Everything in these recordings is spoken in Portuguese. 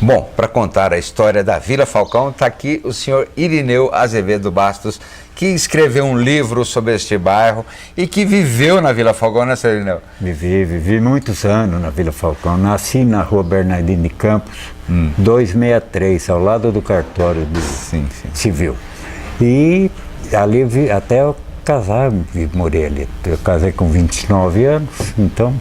Bom, para contar a história da Vila Falcão, está aqui o senhor Irineu Azevedo Bastos, que escreveu um livro sobre este bairro e que viveu na Vila Falcão, né, senhor Irineu? Vivi muitos anos na Vila Falcão. Nasci na rua Bernardino de Campos, 263, ao lado do cartório do civil. E ali até eu casar, morei ali. Eu casei com 29 anos, então...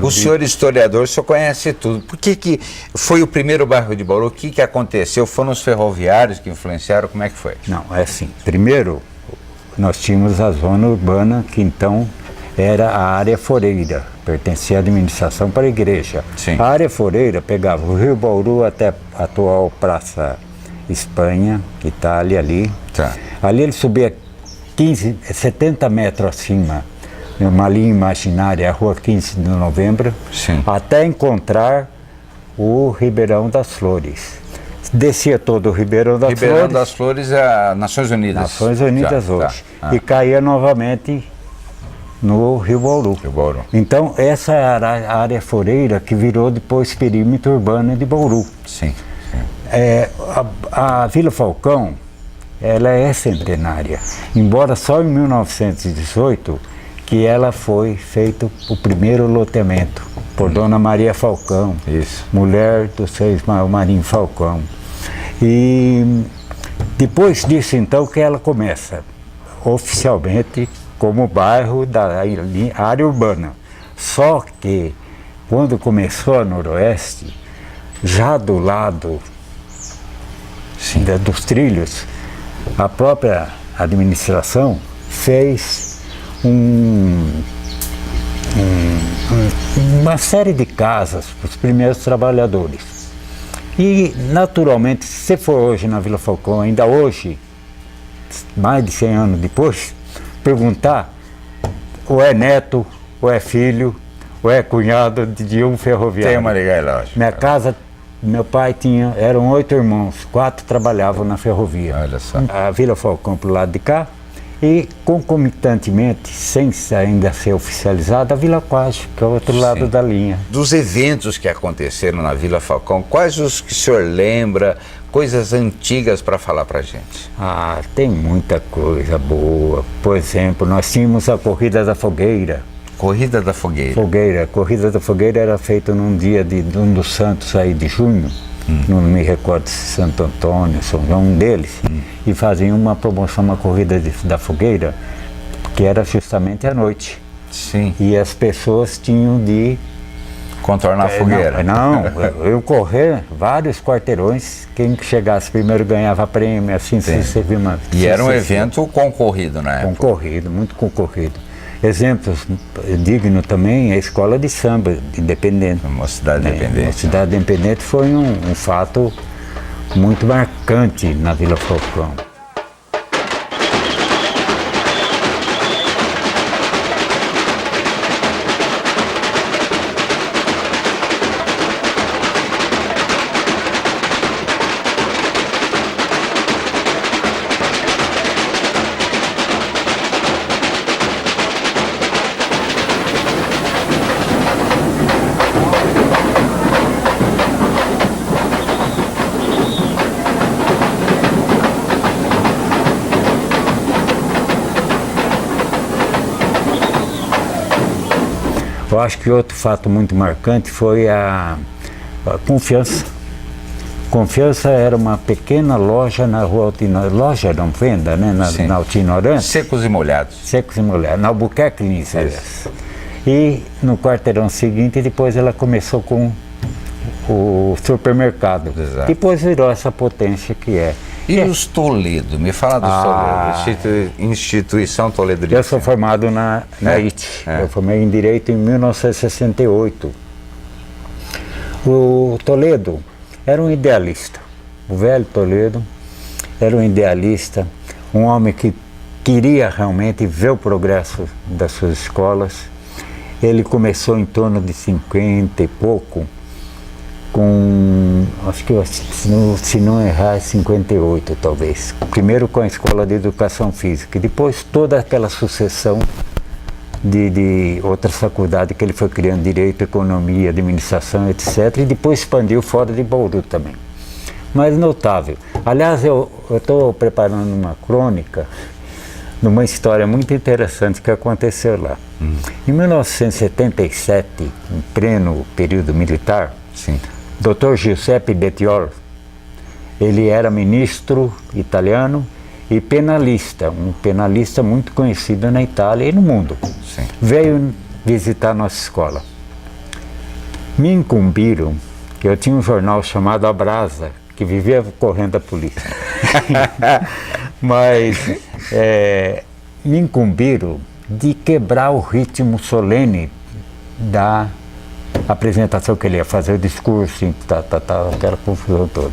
O senhor historiador, o senhor conhece tudo. Por que foi o primeiro bairro de Bauru? O que aconteceu? Foram os ferroviários que influenciaram? Como é que foi? Não, é assim. Primeiro, nós tínhamos a zona urbana, que então era a área foreira, pertencia à administração para a igreja. Sim. A área foreira pegava o Rio Bauru até a atual Praça Espanha, Itália, ali. Tá. Ali ele subia 70 metros acima, uma linha imaginária, a Rua 15 de Novembro, Sim. até encontrar o Ribeirão das Flores. Descia todo o Ribeirão das Flores. Ribeirão das Flores é Nações Unidas. Nações Unidas Já, hoje. tá. E caía novamente no Rio Bauru. Rio Bauru. Então, essa era a área foreira que virou depois perímetro urbano de Bauru. Sim. A Vila Falcão, ela é centenária. Embora só em 1918 que ela foi feito o primeiro loteamento por Dona Maria Falcão, Isso. mulher do Seis-Maio Marinho Falcão. E depois disso, então, que ela começa oficialmente como bairro da área urbana. Só que, quando começou a Noroeste, já do lado dos trilhos, a própria administração fez uma série de casas para os primeiros trabalhadores. E, naturalmente, se você for hoje na Vila Falcão, ainda hoje, mais de 100 anos depois, perguntar, ou é neto, ou é filho, ou é cunhado de um ferroviário. Tem uma ligação. Minha casa, meu pai eram 8 irmãos, 4 trabalhavam na ferrovia. Olha só. A Vila Falcão pro lado de cá, e concomitantemente, sem ainda ser oficializada, a Vila Quase, que é o outro lado da linha. Dos eventos que aconteceram na Vila Falcão, quais os que o senhor lembra, coisas antigas para falar para a gente? Ah, tem muita coisa boa. Por exemplo, nós tínhamos a Corrida da Fogueira. Corrida da Fogueira. A Corrida da Fogueira era feita num dia de um dos santos aí de junho. Não me recordo se Santo Antônio, São João, um deles, e faziam uma promoção, uma corrida da fogueira, que era justamente à noite. Sim. E as pessoas tinham de contornar a fogueira. Eu correr vários quarteirões, quem chegasse primeiro ganhava prêmio, assim você viu uma... E era um evento concorrido, né? Concorrido, muito concorrido. Exemplos dignos também, a escola de samba independente. Mocidade Independente. Mocidade Independente foi um fato muito marcante na Vila Falcão. Eu acho que outro fato muito marcante foi a Confiança. Confiança era uma pequena loja na rua Altinor, loja não venda, né? Na Altinorante. Secos e Molhados. Secos e Molhados, na Albuquerque Lins, aliás. E no quarteirão seguinte, depois ela começou com o supermercado. Exato. Depois virou essa potência que é. E os Toledo? Me fala dos Toledo, Instituição Toledo de Eu sou formado na IT. Eu formei em Direito em 1968. O Toledo era um idealista. O velho Toledo era um idealista, um homem que queria realmente ver o progresso das suas escolas. Ele começou em torno de 50 e pouco, acho que se não errar, 58 talvez. Primeiro com a Escola de Educação Física, e depois toda aquela sucessão de outras faculdades que ele foi criando, Direito, Economia, Administração, etc. E depois expandiu fora de Bauru também. Mas notável. Aliás, eu estou preparando uma crônica numa história muito interessante que aconteceu lá. Em 1977, em pleno período militar, Sim. Dr. Giuseppe Bettiol, ele era ministro italiano e penalista, um penalista muito conhecido na Itália e no mundo. Sim. Veio visitar nossa escola. Me incumbiram, que eu tinha um jornal chamado A Brasa, que vivia correndo a polícia. Mas me incumbiram de quebrar o ritmo solene da apresentação que ele ia fazer, o discurso, aquela confusão toda.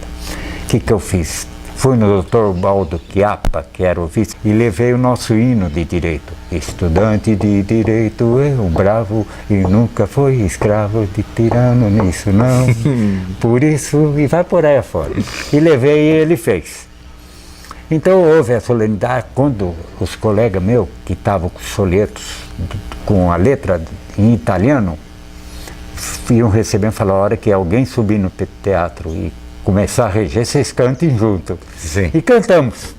O que eu fiz? Fui no Dr. Baldo Chiappa, que era o vice, e levei o nosso hino de direito. Estudante de direito é um bravo e nunca foi escravo de tirano nisso não. Por isso, e vai por aí afora. E levei e ele fez. Então houve a solenidade quando os colegas meus, que estavam com os folhetos, com a letra em italiano, iam recebendo e falaram, a hora que alguém subir no teatro e começar a reger, vocês cantem junto. Sim. E cantamos.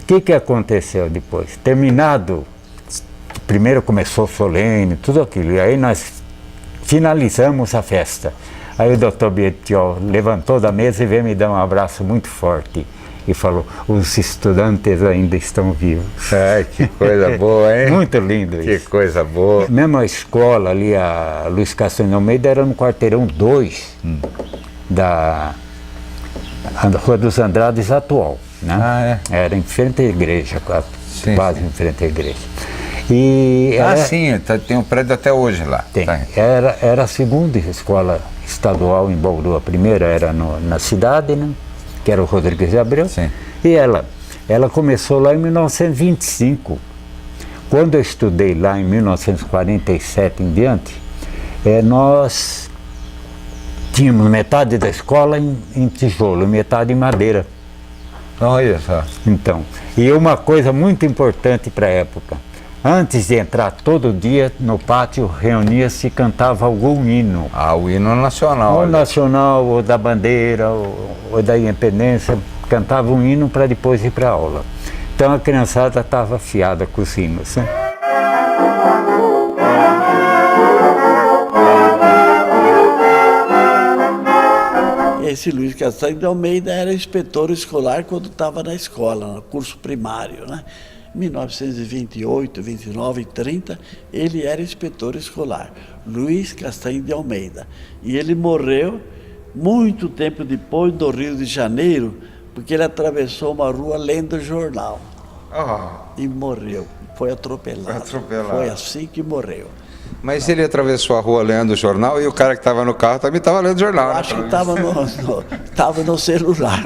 O que aconteceu depois? Terminado, primeiro começou solene, tudo aquilo, e aí nós finalizamos a festa. Aí o Dr. Bettiol levantou da mesa e veio me dar um abraço muito forte e falou, os estudantes ainda estão vivos. Ai, que coisa boa, hein? Muito lindo Que isso. coisa boa. Mesmo a escola ali, a Luiz Castanho de Almeida, era no quarteirão 2 da Rua dos Andrades atual, né? Ah, é? Era em frente à igreja, quase em frente à igreja. E Sim, tem um prédio até hoje lá. tem. Tá. Era a segunda escola estadual em Bauru. A primeira era na cidade, né? Que era o Rodrigues de Abreu. Sim. E ela começou lá em 1925. Quando eu estudei lá em 1947 em diante, nós tínhamos metade da escola em tijolo, metade em madeira. Olha só. Então, e uma coisa muito importante para a época, antes de entrar todo dia no pátio, reunia-se e cantava algum hino. Ah, o hino nacional. Ou olha. nacional, ou da bandeira, ou da independência, cantava um hino para depois ir para a aula. Então a criançada estava afiada com os hinos, né? Esse Luiz Castanho de Almeida era inspetor escolar quando estava na escola, no curso primário, né? Em 1928, 29 e 30, ele era inspetor escolar, Luiz Castanho de Almeida. E ele morreu muito tempo depois do Rio de Janeiro, porque ele atravessou uma rua lendo o jornal. E morreu, foi atropelado. Foi assim que morreu. Mas ele atravessou a rua lendo o jornal e o cara que estava no carro também estava lendo o jornal. Acho que estava no celular.